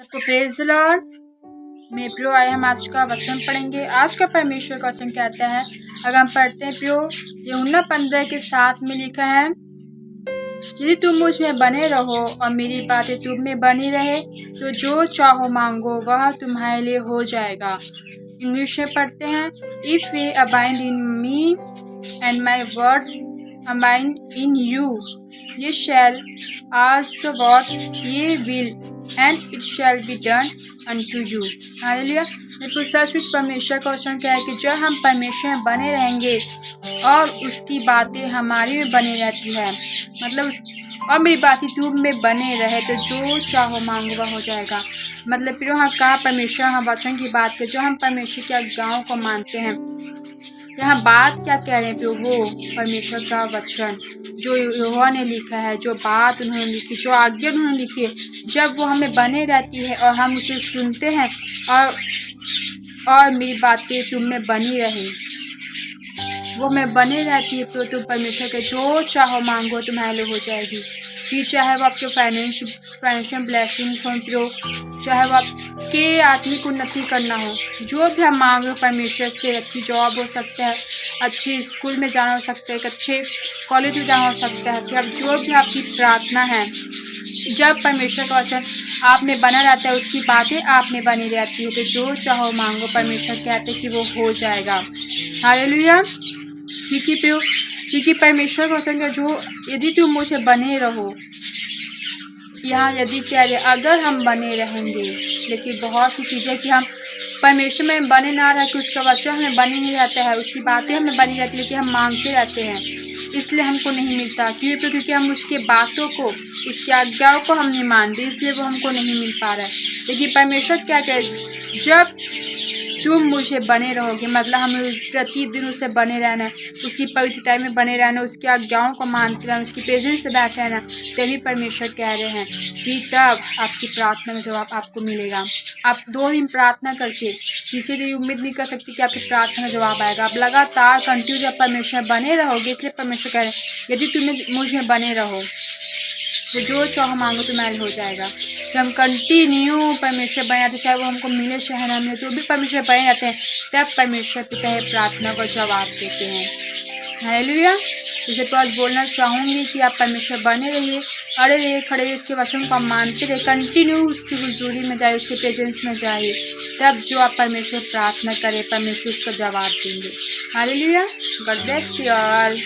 सबको praise the Lord. मेरे प्रियो, आए हम आज का वचन पढ़ेंगे। आज का परमेश्वर का वचन कहता है, अगर हम पढ़ते हैं प्रियो, यूहन्ना 15:7 में लिखा है, यदि तुम मुझ में बने रहो और मेरी बातें तुम में बनी रहे तो जो चाहो मांगो वह तुम्हारे लिए हो जाएगा। इंग्लिश में पढ़ते हैं, if we abide in me and my words abide in you, ye shall ask what ye will and it shall be done unto you. Hallelujah. सचमुच परमेश्वर का वचन क्या है कि जब हम परमेश्वर में बने रहेंगे और उसकी बातें हमारी में बनी रहती है, मतलब और मेरी बातें तुम में बने रहे तो जो चाहो मांगो वह हो जाएगा। मतलब फिर वहाँ कहा परमेश्वर, हम वचन की बात करें, जो हम परमेश्वर के आज्ञाओं को मानते हैं, यहाँ बात क्या कह रहे हैं फिर वो परमेश्वर का वचन जो यहोवा ने लिखा है, जो बात उन्होंने लिखी, जो आज्ञा उन्होंने लिखी है, जब वो हमें बने रहती है और हम उसे सुनते हैं और मेरी बातें तुम में बनी रहे, वो में बने रहती है तो तुम परमेश्वर के जो चाहो मांगो तुम्हारे लिए हो जाएगी। फिर चाहे वो आपके फाइनेंशियल ब्लेसिंग हो, चाहे वो आपके आत्मिक उन्नति करना हो, जो भी हम मांग रहे हो परमेश्वर से, अच्छी जॉब हो सकता है, अच्छी स्कूल में जाना हो सकता है, एक अच्छे कॉलेज में जाना हो सकता है, फिर अब जो भी आपकी प्रार्थना है, जब परमेश्वर का वचन आप में बना रहता है, उसकी बातें आप में बनी रहती है तो जो चाहो मांगो परमेश्वर कहते हैं कि वो हो जाएगा। हालेलुया। क्योंकि परमेश्वर का वचन का जो यदि तुम मुझे बने रहो, यहाँ यदि कह रहे अगर हम बने रहेंगे, लेकिन बहुत सी चीज़ें कि हम परमेश्वर में बने ना रह के उसका वचन हमें बने नहीं रहता है, उसकी बातें हमें बनी रहती है, लेकिन हम मांगते रहते हैं इसलिए हमको नहीं मिलता। क्योंकि हम उसके बातों को, उसकी आज्ञाओं को हम नहीं मानते, इसलिए वो हमको नहीं मिल पा रहा है। लेकिन परमेश्वर क्या कहे, जब तुम मुझे बने रहोगे, मतलब हमें प्रतिदिन उससे बने रहना है, उसकी पवित्रता में बने रहना, उसकी आज्ञाओं को मानते रहना, उसकी प्रेजेंस से बैठे रहना, तभी परमेश्वर कह रहे हैं कि तब आपकी प्रार्थना में जवाब आपको मिलेगा। आप 2 दिन प्रार्थना करके किसी भी उम्मीद नहीं कर सकते कि आपकी प्रार्थना में जवाब आएगा। आप लगातार कंटिन्यू जब परमेश्वर बने रहोगे, इसलिए परमेश्वर कह रहे हैं यदि तुम्हें मुझ में बने रहो तो जो चाहो मांगो तुम्हारे हो जाएगा। जब हम कंटिन्यू परमेश्वर बने रहते, चाहे वो हमको मिले चाहे ना मिले, तो भी परमेश्वर बने रहते हैं, तब परमेश्वर पिता है प्रार्थना को जवाब देते हैं। हालेलुया। जैसे तो आज बोलना चाहूँगी कि आप परमेश्वर बने रहिए, अड़े रहिए, खड़े रहिए, उसके वचन को मानते रहे, कंटिन्यू उसकी हुजूरी में जाए, उसके प्रेजेंस में जाए, तब जो आप परमेश्वर प्रार्थना करें परमेश्वर उसका जवाब देंगे। Hallelujah. God bless you all.